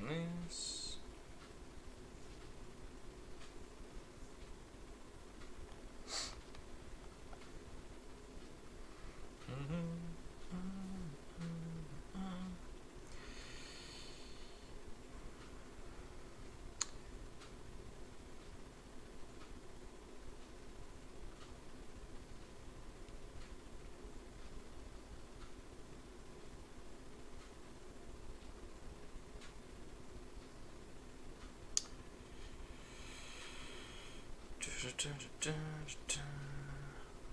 this.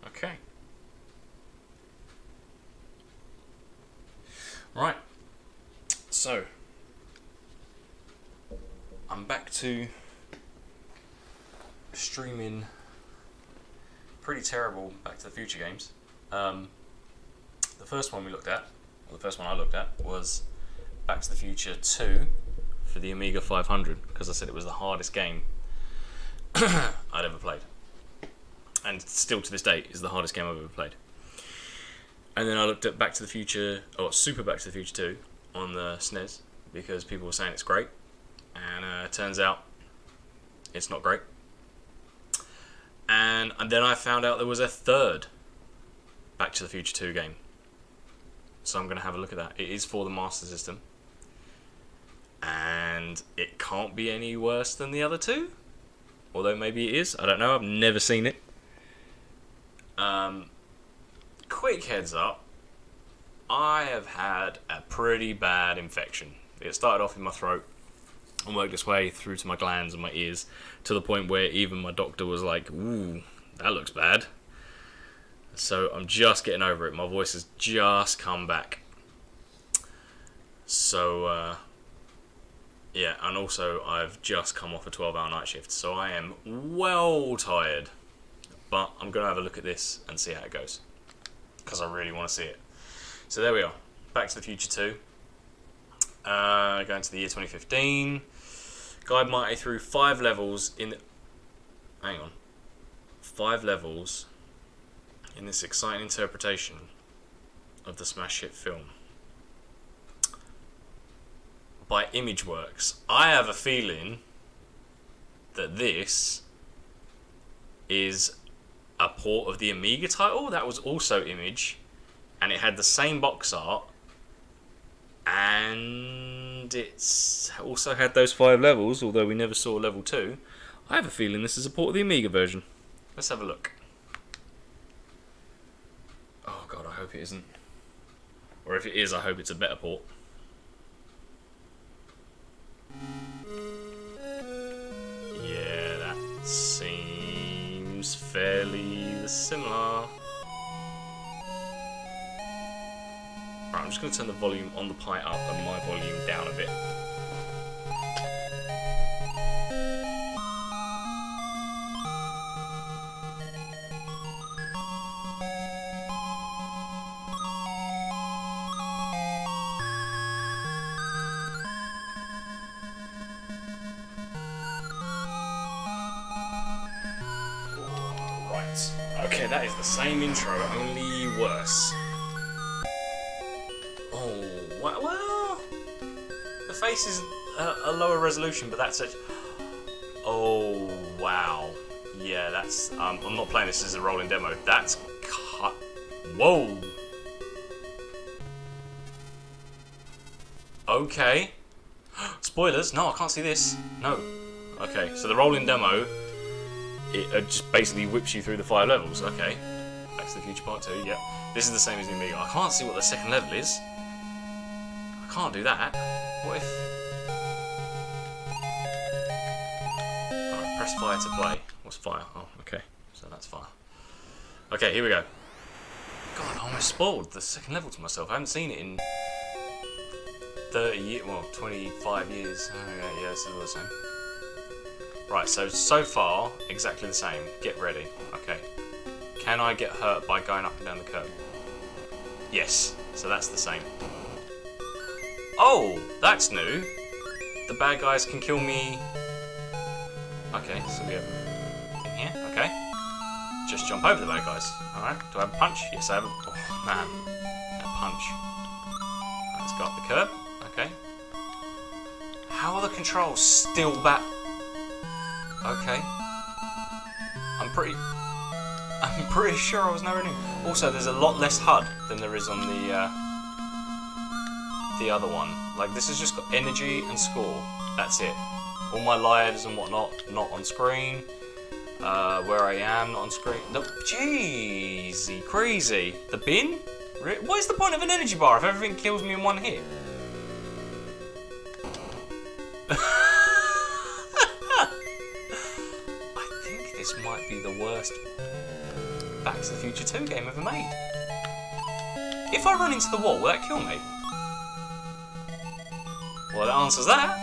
Okay. Right. So I'm back to streaming pretty terrible Back to the Future games. The first one we looked at, or the first one I looked at, was Back to the Future 2 for the Amiga 500, because I said it was the hardest game I'd ever played, and still to this day is the hardest game I've ever played. And then I looked at Back to the Future, or Super Back to the Future 2 on the SNES, because people were saying it's great, and it turns out it's not great. And then I found out there was a third Back to the Future 2 game, so I'm going to have a look at that. It is for the Master System, and it can't be any worse than the other two. Although maybe it is, I don't know, I've never seen it. Quick heads up, I have had a pretty bad infection. It started off in my throat and worked its way through to my glands and my ears, to the point where even my doctor was like, ooh, that looks bad. So I'm just getting over it, my voice has just come back. So, yeah, and also I've just come off a 12-hour night shift, so I am well tired. But I'm going to have a look at this and see how it goes, because I really want to see it. So there we are, Back to the Future 2. Going to the year 2015. Guide Marty through 5 levels in... Hang on. 5 levels in this exciting interpretation of the smash hit film by Imageworks. I have a feeling that this is a port of the Amiga title that was also Image, and it had the same box art, and it's also had those 5 levels, although we never saw level 2. I have a feeling this is a port of the Amiga version. Let's have a look. Oh god, I hope it isn't. Or if it is, I hope it's a better port. Yeah, that seems fairly similar. Right, I'm just going to turn the volume on the Pi up and my volume down a bit. Okay, that is the same intro, only worse. Oh, well, the face is a lower resolution, but that's it. Oh, wow. Yeah, that's, I'm not playing this as a rolling demo. That's cut. Whoa. Okay. Spoilers? No, I can't see this. No. Okay, so the rolling demo, it just basically whips you through the 5 levels. Okay. Back to the Future Part 2, yep. This is the same as the Amiga. I can't see what the second level is. I can't do that. What if... Alright, press fire to play. What's fire? Oh, okay. So that's fire. Okay, here we go. God, I almost spoiled the second level to myself. I haven't seen it in 30 years, well, 25 years. Oh, yeah, this is all the same. Right, so far, exactly the same. Get ready. Okay. Can I get hurt by going up and down the curb? Yes. So that's the same. Oh, that's new. The bad guys can kill me. Okay, so we have a thing here. Okay. Just jump over the bad guys. Alright, do I have a punch? Yes, I have a... Oh, man. A punch. Let's go up the curb. Okay. How are the controls still that? Okay. I'm pretty sure I was nowhere near. Also, there's a lot less HUD than there is on the other one. Like, this has just got energy and score. That's it. All my lives and whatnot, not on screen. Where I am, not on screen. No, jeezy, crazy. The bin? What is the point of an energy bar if everything kills me in one hit? I think this might be the worst Back to the Future 2 game ever made. If I run into the wall, will that kill me? Well, that answers that.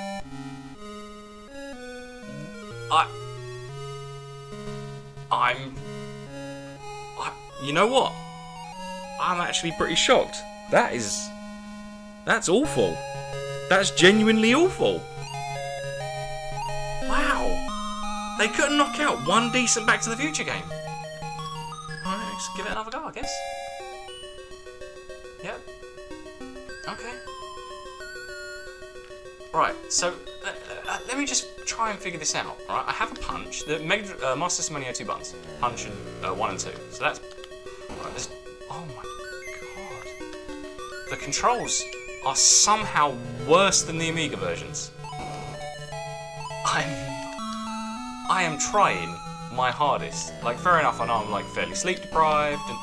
You know what? I'm actually pretty shocked. That's awful. That's genuinely awful. Wow. They couldn't knock out one decent Back to the Future game. Alright, let's give it another go, I guess. Yep. Okay. Right, so let me just try and figure this out. Right, I have a punch. The Master System only had 2 buttons, punch and 1 and 2. So that's right. Oh my god, the controls are somehow worse than the Amiga versions. I am trying my hardest. Like, fair enough, I know I'm like fairly sleep deprived, and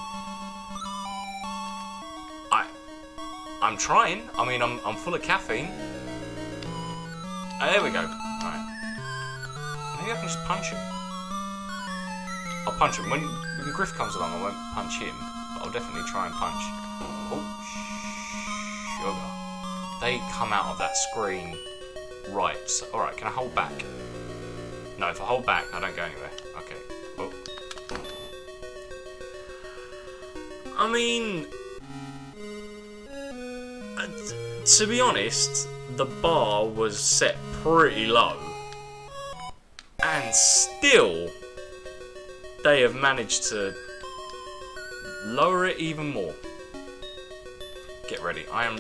I'm trying. I mean, I'm full of caffeine. There we go. Alright. Maybe I can just punch him. I'll punch him. When Griff comes along, I won't punch him, but I'll definitely try and punch. Oh, sugar. They come out of that screen right. So, alright, can I hold back? No, if I hold back, I don't go anywhere. Okay. Oh. I mean, to be honest, the bar was set pretty low, and still they have managed to lower it even more. Get ready. I'm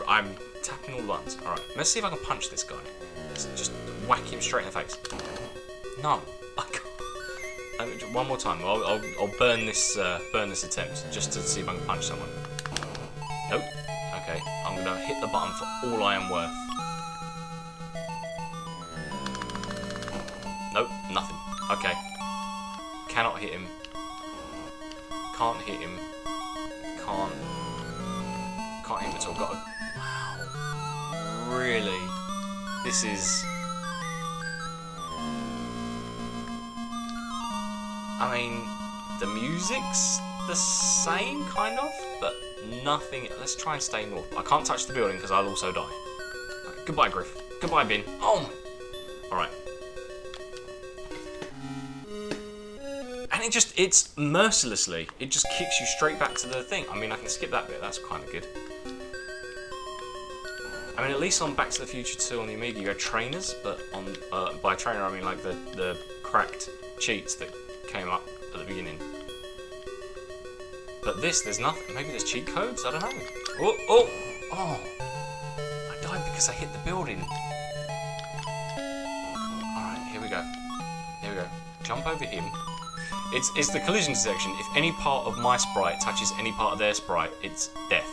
tapping all the buttons. All right. Let's see if I can punch this guy. Just whack him straight in the face. No, I can't. One more time. I'll burn this attempt just to see if I can punch someone. Nope. Okay. I'm gonna hit the button for all I am worth. Nope, nothing. Okay. Cannot hit him. Can't hit him. Can't hit him at all. Got to... Wow. Really? This is... I mean, the music's the same, kind of, but nothing... Let's try and stay north. I can't touch the building because I'll also die. Right, goodbye, Griff. Goodbye, Bin. Oh my... Alright. And it's mercilessly, it just kicks you straight back to the thing. I mean, I can skip that bit, that's kind of good. I mean, at least on Back to the Future 2 on the Amiga, you had trainers, but on by trainer I mean like the cracked cheats that came up at the beginning. But this, there's nothing. Maybe there's cheat codes? I don't know. Oh! I died because I hit the building. Alright, here we go. Here we go. Jump over him. It's the collision detection. If any part of my sprite touches any part of their sprite, it's death.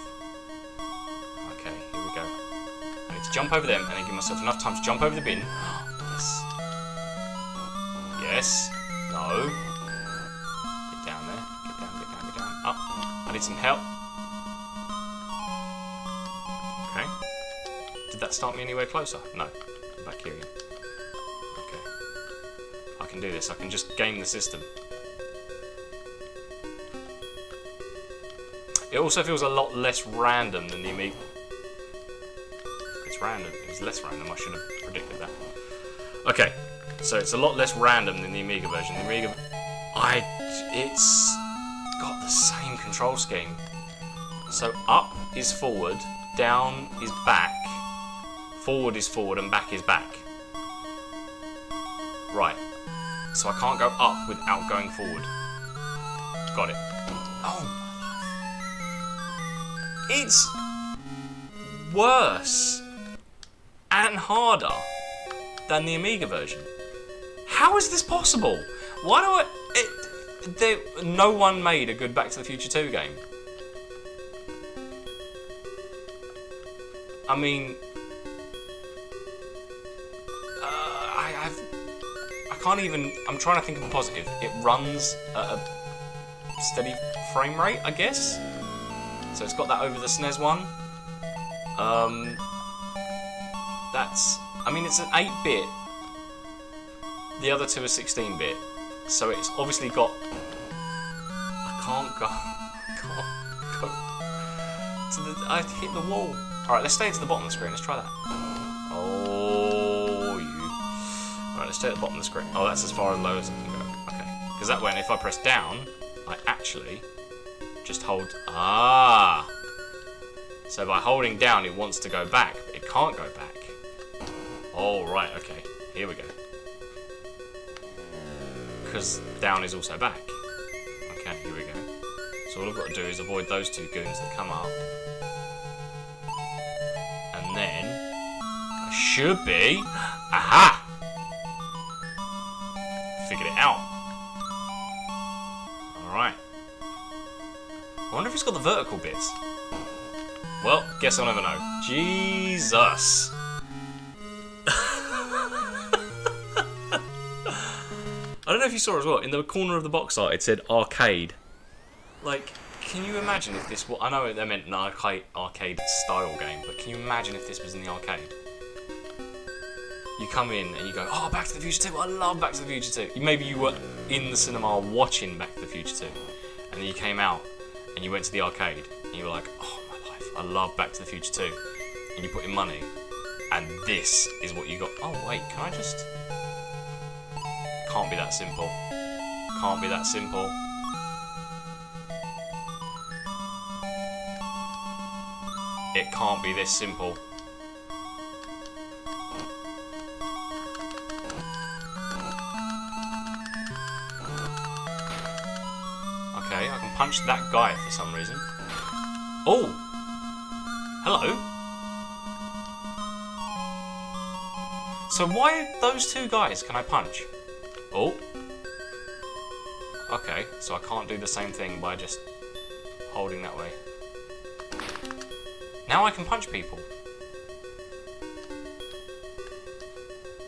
Okay, here we go. I need to jump over them and then give myself enough time to jump over the bin. Yes. Yes. No. Get down there. Get down, get down, get down. Up. I need some help. Okay. Did that start me anywhere closer? No. I'm back here again. Okay. I can do this. I can just game the system. It also feels a lot less random than the Amiga. It's random. It's less random. I should have predicted that. Okay, so it's a lot less random than the Amiga version. The Amiga, it's got the same control scheme. So up is forward, down is back, forward is forward, and back is back. Right. So I can't go up without going forward. Got it. Oh. It's worse and harder than the Amiga version. How is this possible? Why do no one made a good Back to the Future 2 game. I mean, I can't even. I'm trying to think of a positive. It runs at a steady frame rate, I guess. So it's got that over the SNES one. That's. I mean, it's an 8-bit. The other two are 16-bit. So it's obviously got. I can't go. I hit the wall. Alright, let's stay to the bottom of the screen. Let's try that. Oh, you. Alright, let's stay at the bottom of the screen. Oh, that's as far as low as I can go. Okay. Because that way, if I press down, I actually just hold. Ah! So by holding down, it wants to go back, but it can't go back. Oh, right, okay. Here we go. Because down is also back. Okay, here we go. So all I've got to do is avoid those two goons that come up. And then I should be. Aha! Figured it out. Alright. I wonder if it's got the vertical bits. Well, guess I'll never know. Jesus! I don't know if you saw as well, in the corner of the box art it said arcade. Like, can you imagine if this was... I know they meant an arcade style game, but can you imagine if this was in the arcade? You come in and you go, oh, Back to the Future 2, I love Back to the Future 2. Maybe you were in the cinema watching Back to the Future 2, and then you came out and you went to the arcade, and you were like, oh my life, I love Back to the Future 2. And you put in money, and this is what you got. Oh wait, can I just... Can't be that simple. Can't be that simple. It can't be this simple. Okay, I can punch that guy for some reason. Oh! Hello? So why those two guys can I punch? Oh. Okay, so I can't do the same thing by just holding that way. Now I can punch people.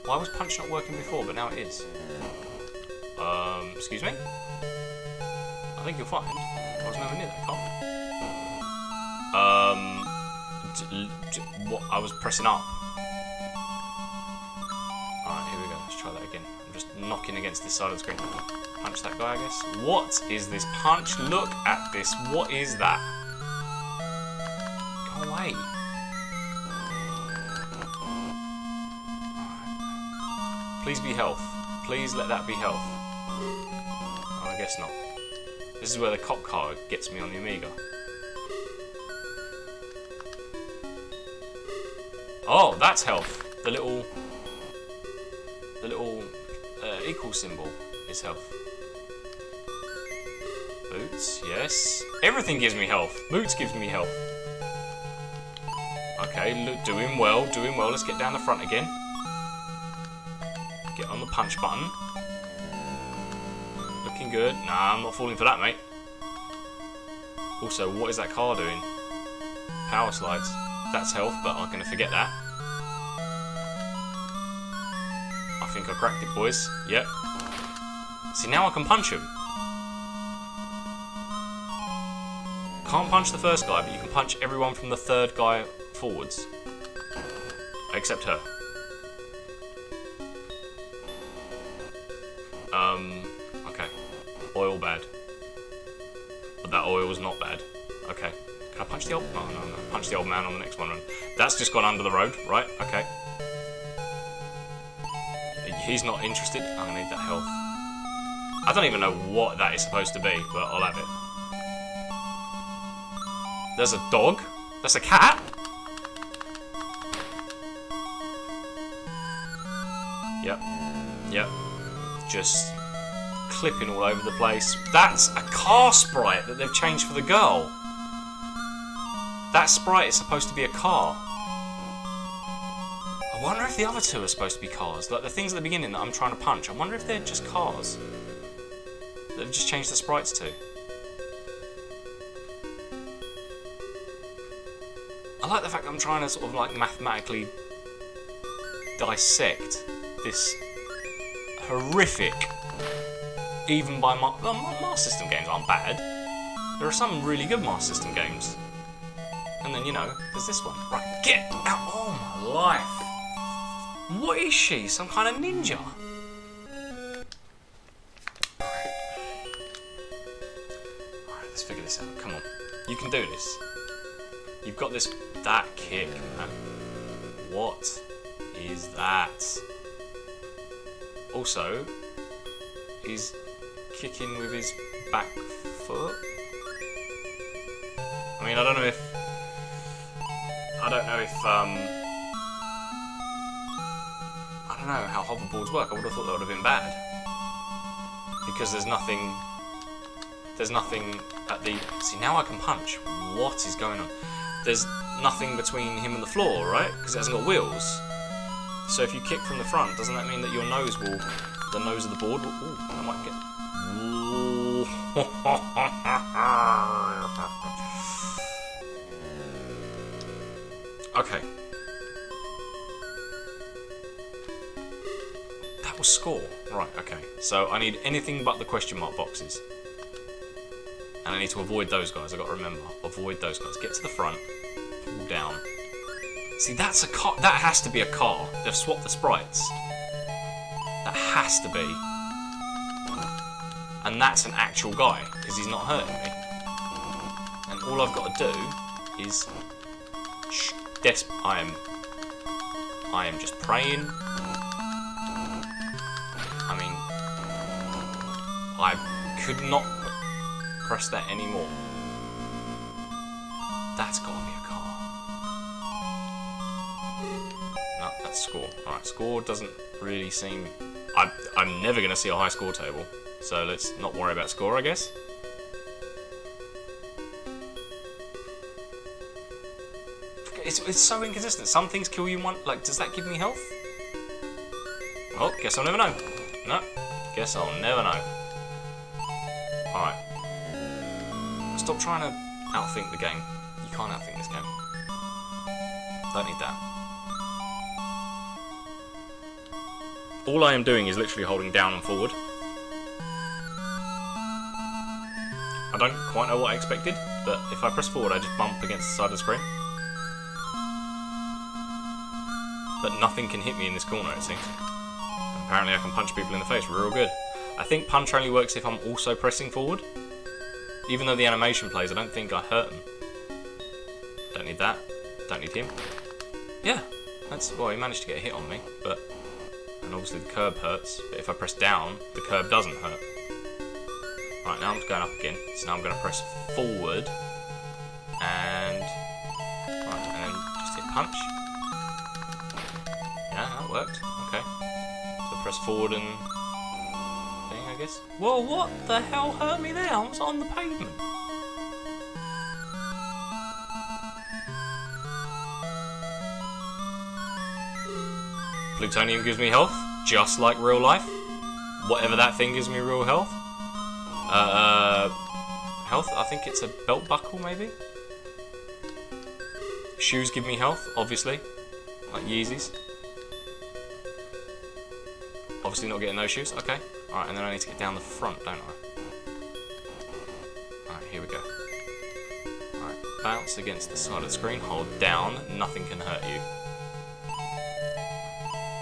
Why was punch not working before, but now it is? Excuse me? I think you'll find I was nowhere near that car. What? I was pressing up. Alright, here we go. Let's try that again. I'm just knocking against this side of the screen. Punch that guy, I guess. What is this punch? Look at this. What is that? Go away. Right. Please be health. Please let that be health. Oh, I guess not. This is where the cop car gets me on the Amiga. Oh, that's health. The little equal symbol is health. Boots, yes. Everything gives me health. Boots gives me health. Okay, look, doing well, doing well. Let's get down the front again. Get on the punch button. Looking good. Nah, I'm not falling for that, mate. Also, what is that car doing? Power slides. That's health, but I'm going to forget that. I think I cracked it, boys. Yep. See, now I can punch him. Can't punch the first guy, but you can punch everyone from the third guy forwards. Except her. Okay. Oil bad. But that oil was not bad. Okay. Can I punch the old... Oh, no. Punch the old man on the next one. That's just gone under the road, right? Okay. He's not interested. I'm gonna need that health. I don't even know what that is supposed to be, but I'll have it. There's a dog. That's a cat. Yep. Yep. Just clipping all over the place. That's a car sprite that they've changed for the girl. That sprite is supposed to be a car. I wonder if the other two are supposed to be cars. Like the things at the beginning that I'm trying to punch, I wonder if they're just cars. That have just changed the sprites to. I like the fact that I'm trying to sort of like mathematically dissect this horrific, even by Master System games aren't bad. There are some really good Master System games. And then, you know, there's this one. Right, get out! Oh my life! What is she? Some kind of ninja? Alright, let's figure this out. Come on. You can do this. You've got this... That kick, man. What is that? Also, he's kicking with his back foot. I mean, I don't know if I don't know how hoverboards work. I would have thought that would have been bad because there's nothing at the. See, now I can punch. What is going on? There's nothing between him and the floor, right? Because it hasn't got wheels. So if you kick from the front, doesn't that mean that your nose will, the nose of the board will, ooh, I might get, okay. That was score. Right, okay. So I need anything but the question mark boxes. And I need to avoid those guys, I've got to remember. Avoid those guys. Get to the front, pull down. See, that's a car. That has to be a car. They've swapped the sprites. That has to be. And that's an actual guy, because he's not hurting me. And all I've got to do is... I am just praying. I mean... I could not press that anymore. That's got to be a car. No, that's score. Alright, score doesn't really seem... I'm never going to see a high score table, so let's not worry about score, I guess. It's so inconsistent. Some things kill you in one... Like, does that give me health? Well, guess I'll never know. No, guess I'll never know. Alright. Stop trying to outthink the game. You can't outthink this game. Don't need that. All I am doing is literally holding down and forward. I don't quite know what I expected, but if I press forward I just bump against the side of the screen. But nothing can hit me in this corner, it seems. Apparently I can punch people in the face real good. I think punch only works if I'm also pressing forward. Even though the animation plays, I don't think I hurt him. Don't need that. Don't need him. Yeah, that's... Well, he managed to get a hit on me, but... And obviously the curb hurts, but if I press down, the curb doesn't hurt. Right, now I'm going up again, so now I'm going to press forward, and... Right, and then just hit punch. Yeah, that worked, okay. So press forward and... thing, I guess. Whoa, what the hell hurt me there? I was on the pavement. Plutonium gives me health, just like real life. Whatever that thing gives me real health. Health, I think it's a belt buckle, maybe? Shoes give me health, obviously. Like Yeezys. Obviously not getting those shoes, okay. Alright, and then I need to get down the front, don't I? Alright, here we go. Alright, bounce against the side of the screen, hold down, nothing can hurt you.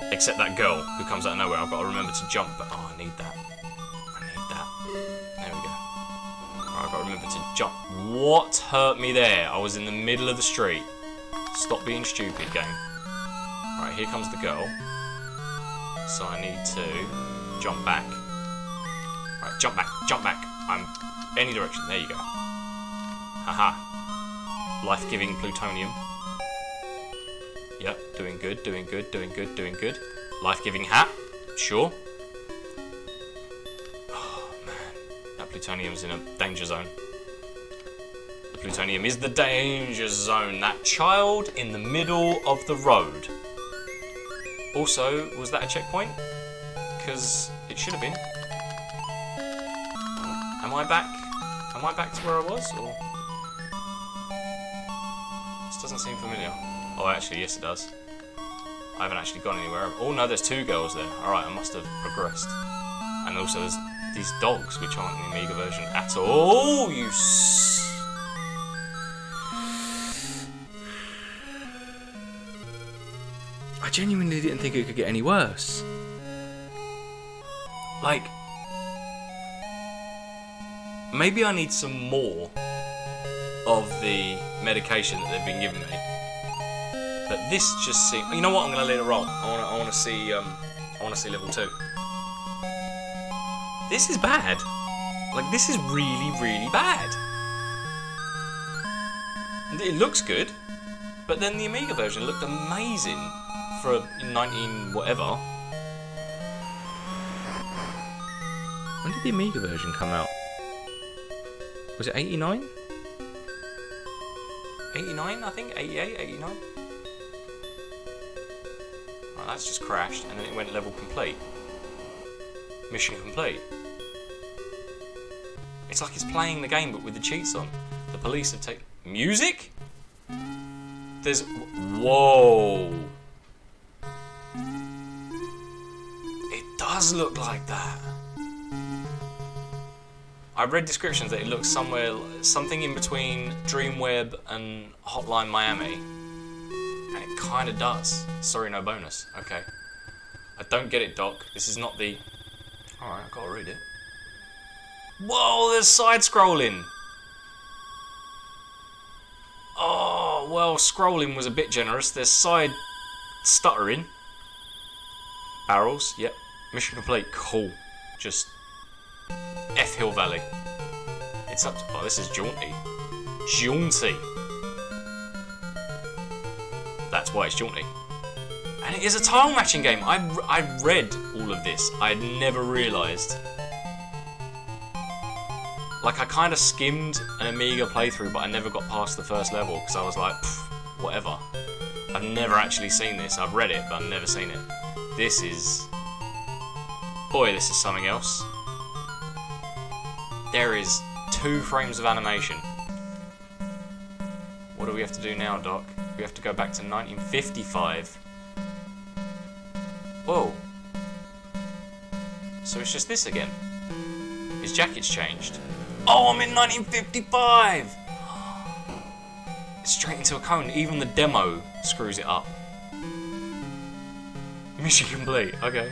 Except that girl who comes out of nowhere. I've got to remember to jump, but oh, I need that. I need that. There we go. Right, I've got to remember to jump. What hurt me there? I was in the middle of the street. Stop being stupid, game. Right, here comes the girl. So I need to jump back. Right, jump back, jump back. I'm any direction. There you go. Haha. Life-giving plutonium. Yep, doing good, doing good, doing good, doing good. Life-giving hat, sure. Oh man, that plutonium's in a danger zone. The plutonium is the danger zone. That child in the middle of the road. Also, was that a checkpoint? Because it should have been. Am I back? Am I back to where I was? Or this doesn't seem familiar. Oh, actually, yes, it does. I haven't actually gone anywhere. Oh no, there's 2 girls there. Alright, I must have progressed. And also there's these dogs, which aren't in the Amiga version at all. I genuinely didn't think it could get any worse. Like, maybe I need some more of the medication that they've been giving me. But this just seems... You know what? I'm going to let it roll. I want to see. I want to see level 2. This is bad. Like, this is really, really bad. It looks good, but then the Amiga version looked amazing for 19 whatever. When did the Amiga version come out? Was it 89? 89, I think? 88, 89? Right, that's just crashed, and then it went level complete. Mission complete. It's like it's playing the game, but with the cheats on. The police have taken... Music? There's... Whoa! It does look like that. I read descriptions that it looks something in between Dreamweb and Hotline Miami. And it kind of does. Sorry, no bonus. Okay. I don't get it, Doc. This is not the... Alright, I've got to read it. Whoa, there's side-scrolling! Oh, well, scrolling was a bit generous. There's side stuttering. Barrels, yep. Mission complete, cool. Just... F Hill Valley. It's up to... Oh, this is jaunty. Jaunty. That's why it's jaunty. And it is a tile matching game. I read all of this. I had never realised. Like, I kind of skimmed an Amiga playthrough, but I never got past the first level because I was like, whatever. I've never actually seen this. I've read it, but I've never seen it. This is... Boy, this is something else. There is 2 frames of animation. What do we have to do now, Doc? We have to go back to 1955. Whoa. So it's just this again. His jacket's changed. Oh, I'm in 1955! It's straight into a cone. Even the demo screws it up. Mission complete. Okay.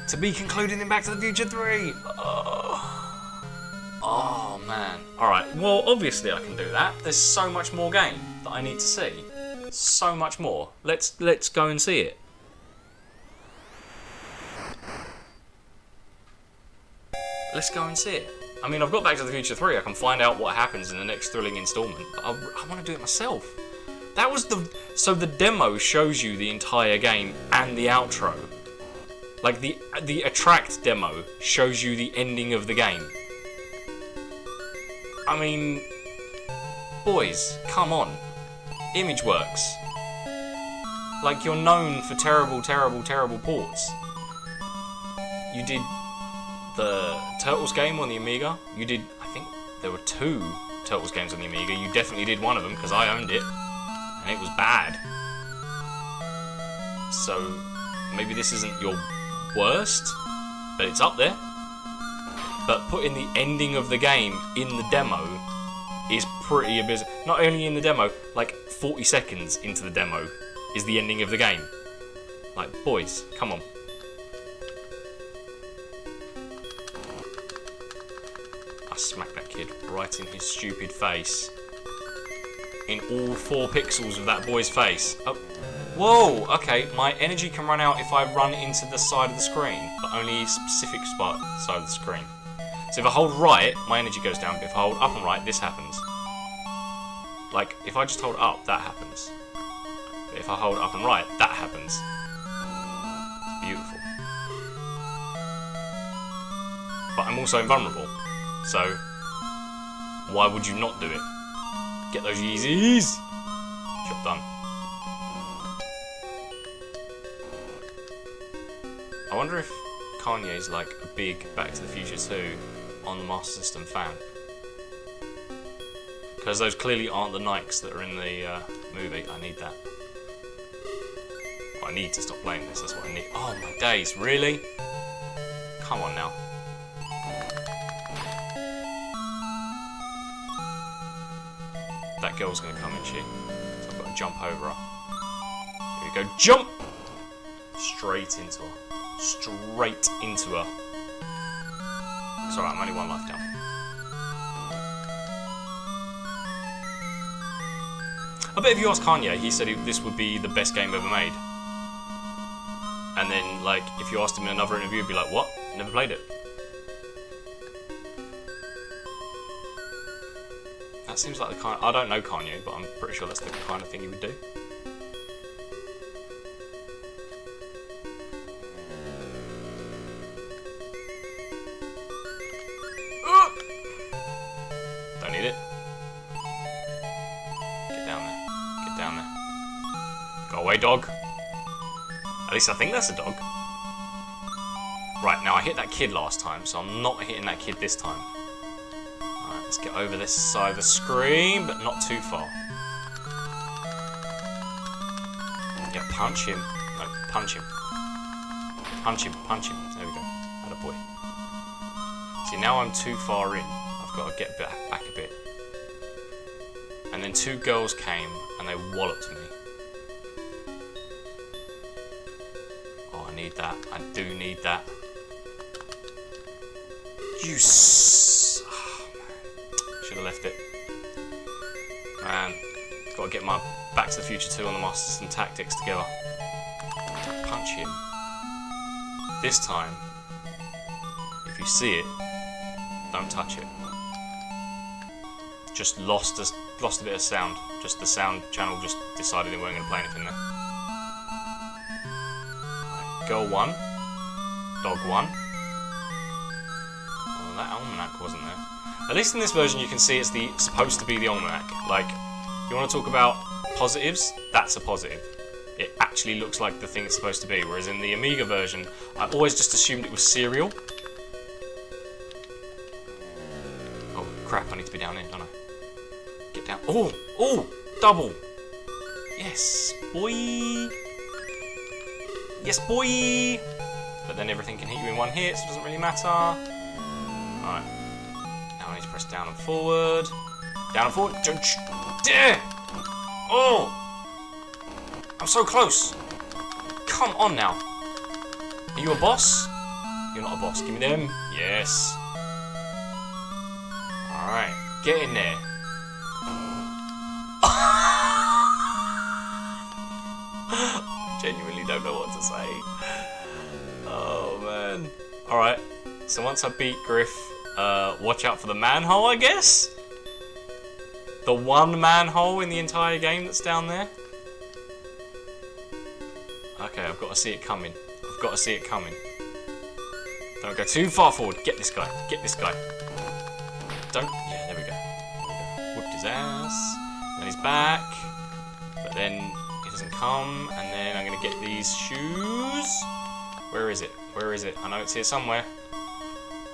To be concluded in Back to the Future 3! Oh man. Alright, well, obviously I can do that. There's so much more game that I need to see. So much more. Let's go and see it. Let's go and see it. I mean, I've got Back to the Future 3. I can find out what happens in the next thrilling installment. But I want to do it myself. That was the... So the demo shows you the entire game and the outro. Like, the Attract demo shows you the ending of the game. I mean... Boys, come on. ImageWorks. Like, you're known for terrible, terrible, terrible ports. You did... the Turtles game on the Amiga. You did, I think there were 2 Turtles games on the Amiga. You definitely did one of them because I owned it and it was bad. So maybe this isn't your worst, but it's up there. But putting the ending of the game in the demo is pretty abysmal. Not only in the demo, like 40 seconds into the demo is the ending of the game. Like, boys, come on. Smack that kid right in his stupid face. In all 4 pixels of that boy's face. Oh. Whoa, okay, my energy can run out if I run into the side of the screen, but only a specific spot side of the screen. So if I hold right, my energy goes down, but if I hold up and right, this happens. Like, if I just hold up, that happens. But if I hold up and right, that happens. It's beautiful. But I'm also invulnerable. So, why would you not do it? Get those Yeezys! Job done. I wonder if Kanye's like a big Back to the Future 2 on the Master System fan. Because those clearly aren't the Nikes that are in the movie. I need that. Well, I need to stop playing this, that's what I need. Oh my days, really? Come on now. That girl's gonna come, isn't she? So I've got to jump over her. Here we go, jump! Straight into her. Straight into her. It's alright, I'm only one life down. I bet if you ask Kanye, he said this would be the best game ever made. And then, like, if you asked him in another interview, he'd be like, what? Never played it. That seems like the kind... I don't know Kanye, but I'm pretty sure that's the kind of thing he would do. Don't need it. Get down there. Get down there. Go away, dog. At least I think that's a dog. Right, now I hit that kid last time, so I'm not hitting that kid this time. Alright, let's get over this side of the screen, but not too far. Yeah, punch him. No, punch him. Punch him, punch him. There we go. Attaboy. See, now I'm too far in. I've got to get back a bit. And then two girls came and they walloped me. Oh, I need that. I do need that. You oh, man. Should have left it. Man, got to get my Back to the Future 2 on the Master System tactics together. Punch him. This time, if you see it, don't touch it. Just lost a bit of sound. Just the sound channel just decided they weren't going to play anything there. Right, girl 1, dog 1. Oh, that almanac wasn't there. At least in this version you can see it's supposed to be the almanac. Like, you want to talk about positives? That's a positive. It actually looks like the thing it's supposed to be, whereas in the Amiga version, I always just assumed it was cereal. Oh crap, I need to be down here, don't I? Get down. Oh! Oh! Double! Yes, boy! Yes, boy! But then everything can hit you in one hit, so it doesn't really matter. Alright. Now I need to press down and forward. Down and forward. Dare! Oh! I'm so close! Come on now! Are you a boss? You're not a boss. Give me them. Yes. Alright. Get in there. Genuinely don't know what to say. Oh man. Alright. So once I beat Griff, watch out for the manhole, I guess? The one manhole in the entire game that's down there? Okay, I've got to see it coming. I've got to see it coming. Don't go too far forward. Get this guy. Get this guy. Don't... Yeah, there we go. Whipped his ass. Then he's back. But then he doesn't come. And then I'm going to get these shoes. Where is it? Where is it? I know it's here somewhere.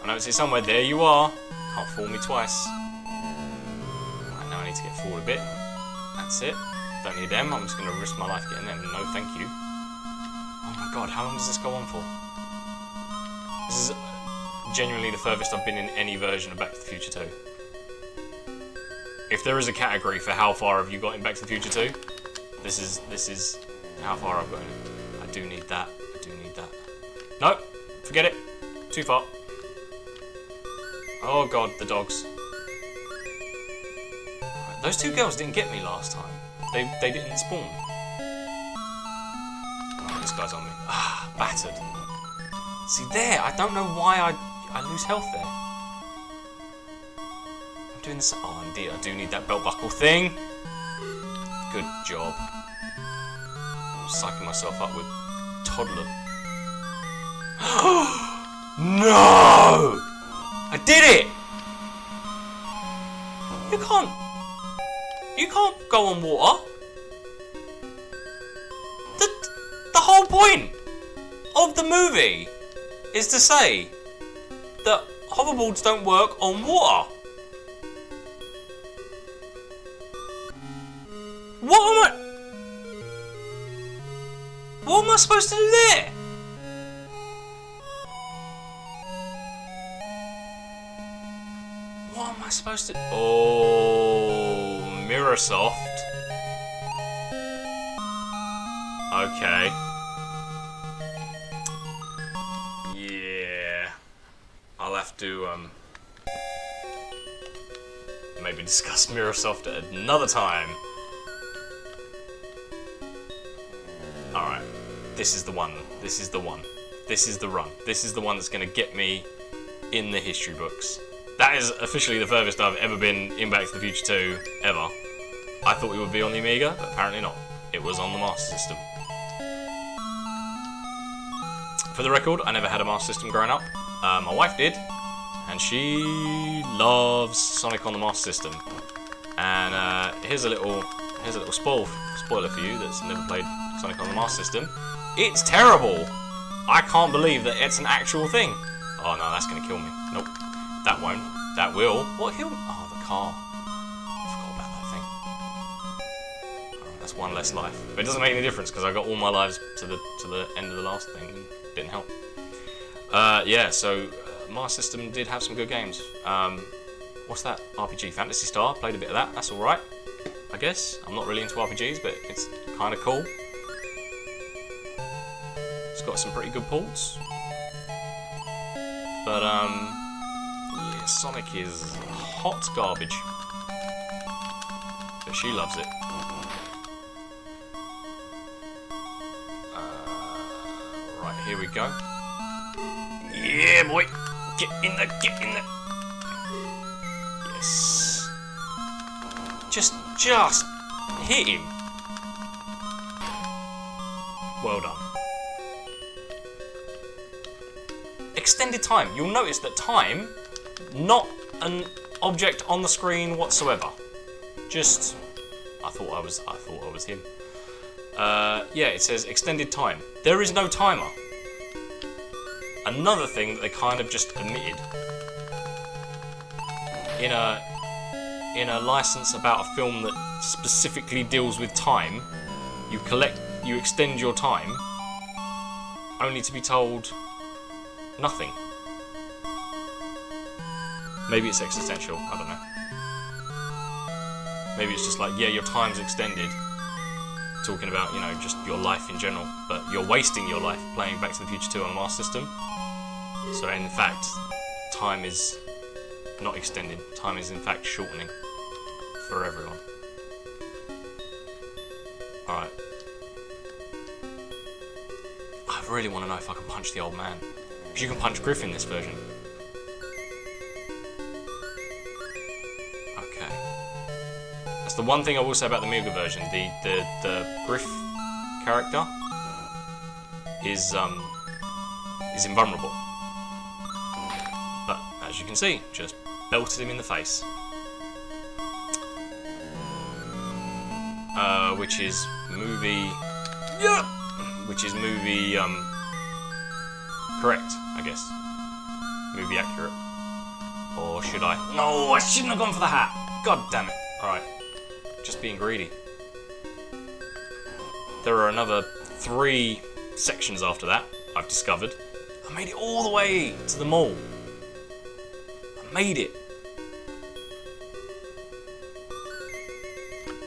I know it's here somewhere. There you are. Can't fool me twice. Right, now I need to get forward a bit. That's it. Don't need them. I'm just going to risk my life getting them. No, thank you. Oh my god, how long does this go on for? This is genuinely the furthest I've been in any version of Back to the Future 2. If there is a category for how far have you got in Back to the Future 2, this is how far I've got in it. I do need that. I do need that. No, forget it. Too far. Oh god, the dogs. Right, those two girls didn't get me last time. They didn't spawn. Oh, this guy's on me. Ah, battered. See there, I don't know why I lose health there. I'm doing this. Oh, indeed, I do need that belt buckle thing. Good job. I'm psyching myself up with toddler. No! I did it! You can't go on water. The whole point of the movie is to say that hoverboards don't work on water. What am I supposed to do there? What am I supposed to... Oh, Mirrorsoft. Okay. Yeah. I'll have to, maybe discuss Mirrorsoft at another time. Alright. This is the one. This is the one. This is the run. This is the one that's going to get me in the history books. That is officially the furthest I've ever been in Back to the Future 2, ever. I thought we would be on the Amiga, but apparently not. It was on the Master System. For the record, I never had a Master System growing up. My wife did, and she loves Sonic on the Master System. And here's a little spoiler for you that's never played Sonic on the Master System. It's terrible! I can't believe that it's an actual thing. Oh no, that's gonna kill me. Nope. That won't. That will. What hill? Oh, the car. I forgot about that thing. Alright, that's one less life. But it doesn't make any difference because I got all my lives to the end of the last thing and didn't help. Yeah, so Master System did have some good games. What's that? RPG Phantasy Star. Played a bit of that. That's alright, I guess. I'm not really into RPGs, but it's kind of cool. It's got some pretty good ports. But, yeah, Sonic is hot garbage. But she loves it. Right, here we go. Yeah, boy! Get in there, get in there! Yes. Just hit him. Well done. Extended time. You'll notice that time, not an object on the screen whatsoever. Just, I thought I was him. Yeah, it says extended time. There is no timer. Another thing that they kind of just omitted in a license about a film that specifically deals with time. You extend your time, only to be told nothing. Maybe it's existential, I don't know. Maybe it's just like, yeah, your time's extended. Talking about, you know, just your life in general. But you're wasting your life playing Back to the Future 2 on the Master System. So in fact, time is not extended. Time is in fact shortening for everyone. Alright. I really want to know if I can punch the old man. Because you can punch Griff in this version. Okay. That's the one thing I will say about the Amiga version. The Griff character is invulnerable. But as you can see, just belted him in the face. Which is movie correct, I guess. Movie accurate. Or should I? No, I shouldn't have gone for the hat. God damn it. Alright. Just being greedy. There are another 3 sections after that, I've discovered. I made it all the way to the mall. I made it.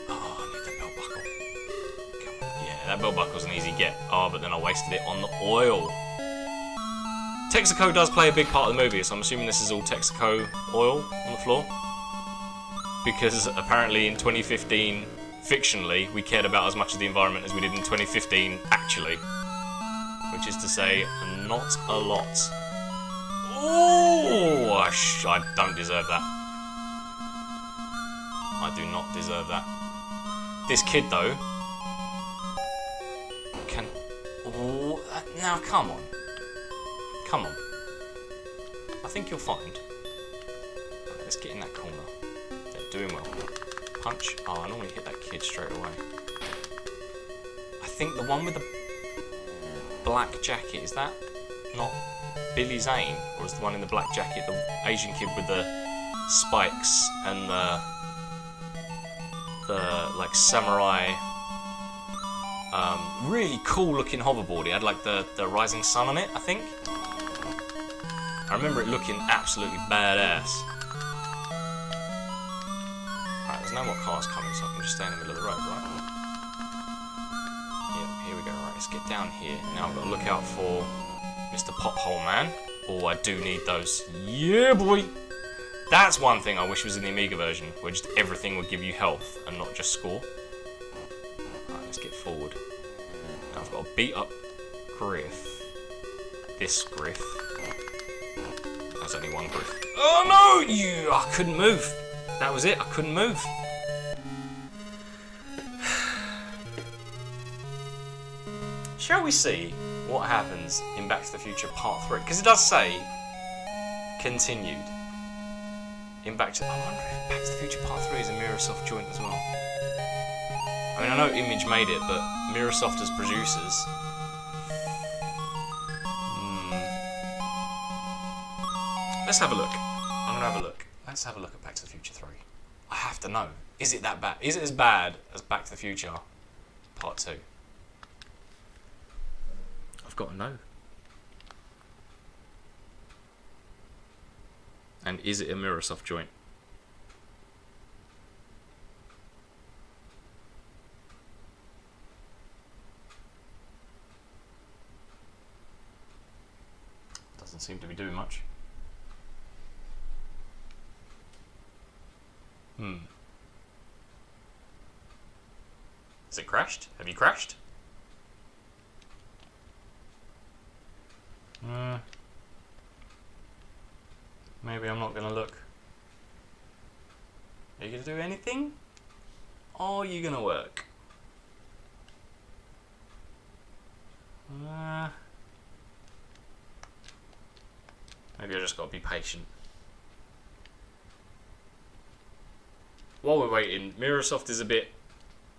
Oh, I need that belt buckle. Come on. Yeah, that belt buckle's an easy get. Oh, but then I wasted it on the oil. Texaco does play a big part of the movie, so I'm assuming this is all Texaco oil on the floor. Because apparently in 2015, fictionally, we cared about as much of the environment as we did in 2015, actually. Which is to say, not a lot. Ooh, I don't deserve that. I do not deserve that. This kid, though, can... Ooh, now, come on. Come on. I think you'll find. Right, let's get in that corner. They're doing well. Punch. Oh, I normally hit that kid straight away. I think the one with the black jacket, is that not Billy Zane? Or is the one in the black jacket the Asian kid with the spikes and the like samurai, really cool looking hoverboard? It had like the rising sun on it, I think. I remember it looking absolutely badass. Right, there's no more cars coming, so I can just stay in the middle of the road, right? Yeah, here we go. Right, let's get down here. Now I've got to look out for Mr. Pothole Man. Oh, I do need those. Yeah, boy! That's one thing I wish was in the Amiga version, where just everything would give you health and not just score. Right, let's get forward. Now I've got to beat up Griff. This Griff. There's only one Griff. Oh no! I couldn't move. That was it, I couldn't move. Shall we see what happens in Back to the Future Part 3? Because it does say continued. I wonder if Back to the Future Part 3 is a Mirrorsoft joint as well. I mean, I know Image made it, but Mirrorsoft as producers. Let's have a look. I'm going to have a look. Let's have a look at Back to the Future 3. I have to know. Is it that bad? Is it as bad as Back to the Future Part 2? I've got to know. And is it a Mirrorsoft joint? Doesn't seem to be doing much. Has it crashed? Have you crashed? Maybe I'm not going to look. Are you going to do anything? Or are you going to work? Maybe I just got to be patient. While we're waiting, Mirrorsoft is a bit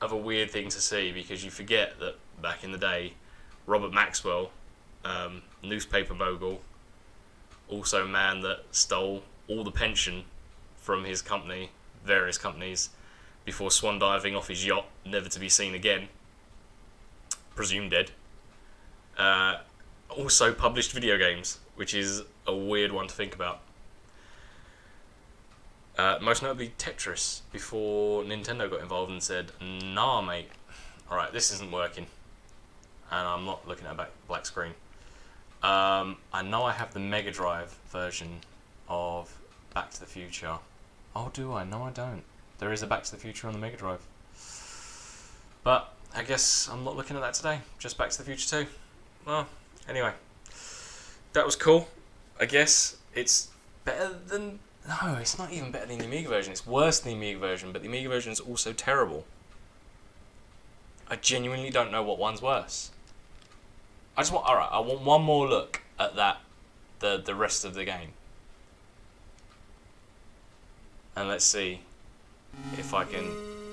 of a weird thing to see because you forget that back in the day, Robert Maxwell, newspaper mogul, also man that stole all the pension from his company, various companies, before swan diving off his yacht, never to be seen again, presumed dead, also published video games, which is a weird one to think about. Most notably Tetris, before Nintendo got involved and said, nah mate, alright, this isn't working, and I'm not looking at a black screen. I know I have the Mega Drive version of Back to the Future. Oh, do I? No, I don't. There is a Back to the Future on the Mega Drive. But I guess I'm not looking at that today, just Back to the Future 2. Well, anyway, that was cool. I guess it's better than... No, it's not even better than the Amiga version. It's worse than the Amiga version, but the Amiga version is also terrible. I genuinely don't know what one's worse. I want one more look at the rest of the game. And let's see if I can...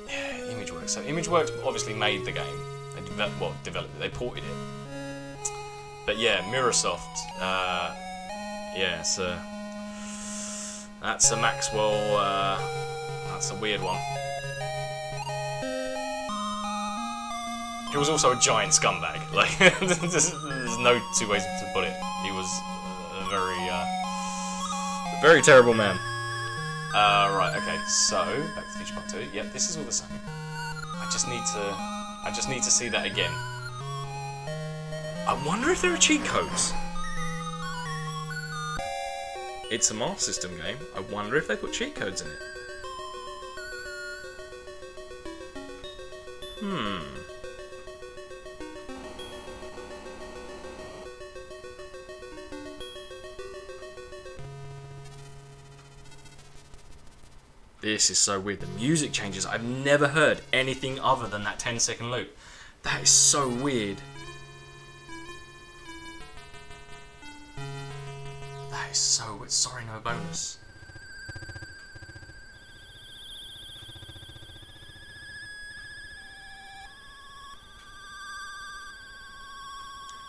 Yeah, ImageWorks. So ImageWorks obviously made the game. They developed it. They ported it. But yeah, Mirrorsoft. Yeah, so... That's a Maxwell, that's a weird one. He was also a giant scumbag. Like, there's no two ways to put it. He was a very terrible man. Right, okay, so, Back to the Future Part 2. Yep, this is all the same. I just need to see that again. I wonder if there are cheat codes. It's a Master System game. I wonder if they put cheat codes in it. This is so weird. The music changes. I've never heard anything other than that 10-second loop. That is so weird. That is so weird. Sorry, no bonus.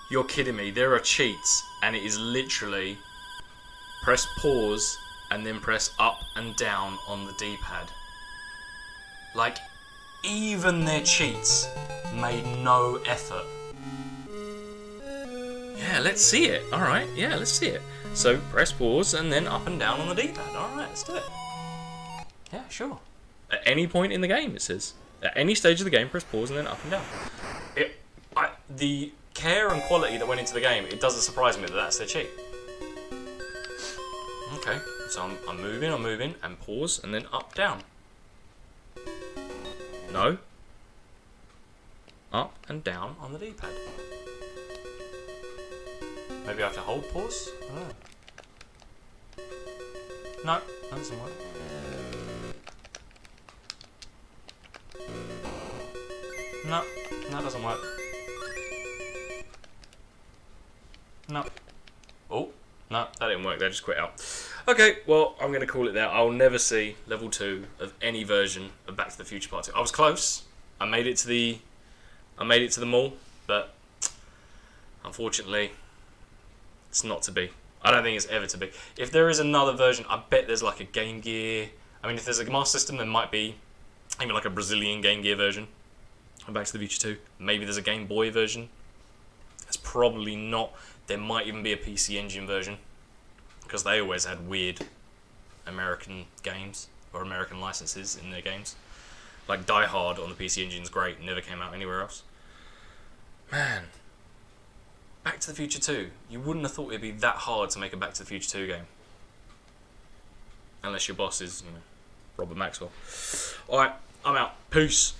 You're kidding me. There are cheats, and it is literally press pause and then press up and down on the D-pad. Like, even their cheats made no effort. Yeah, let's see it. Alright, yeah, let's see it. So, press pause and then up and down on the D-pad. Alright, let's do it. Yeah, sure. At any point in the game, it says. At any stage of the game, press pause and then up and down. The care and quality that went into the game, it doesn't surprise me that that's their cheat. Okay, so I'm moving, and pause, and then up, down. No. Up and down on the D-pad. Maybe I have to hold pause? I don't know. No, that doesn't work. No, that doesn't work. No. Oh, no, that didn't work. They just quit out. Okay, well, I'm going to call it there. I'll never see level 2 of any version of Back to the Future Part 2. I was close. I made it to the mall, but unfortunately, it's not to be. I don't think it's ever to be. If there is another version, I bet there's like a Game Gear. I mean, if there's a Master System, there might be maybe like a Brazilian Game Gear version of Back to the Future 2. Maybe there's a Game Boy version. It's probably not. There might even be a PC Engine version, because they always had weird American games or American licenses in their games. Like Die Hard on the PC Engine is great, never came out anywhere else. Man, Back to the Future 2. You wouldn't have thought it'd be that hard to make a Back to the Future 2 game. Unless your boss is, Robert Maxwell. Alright, I'm out. Peace.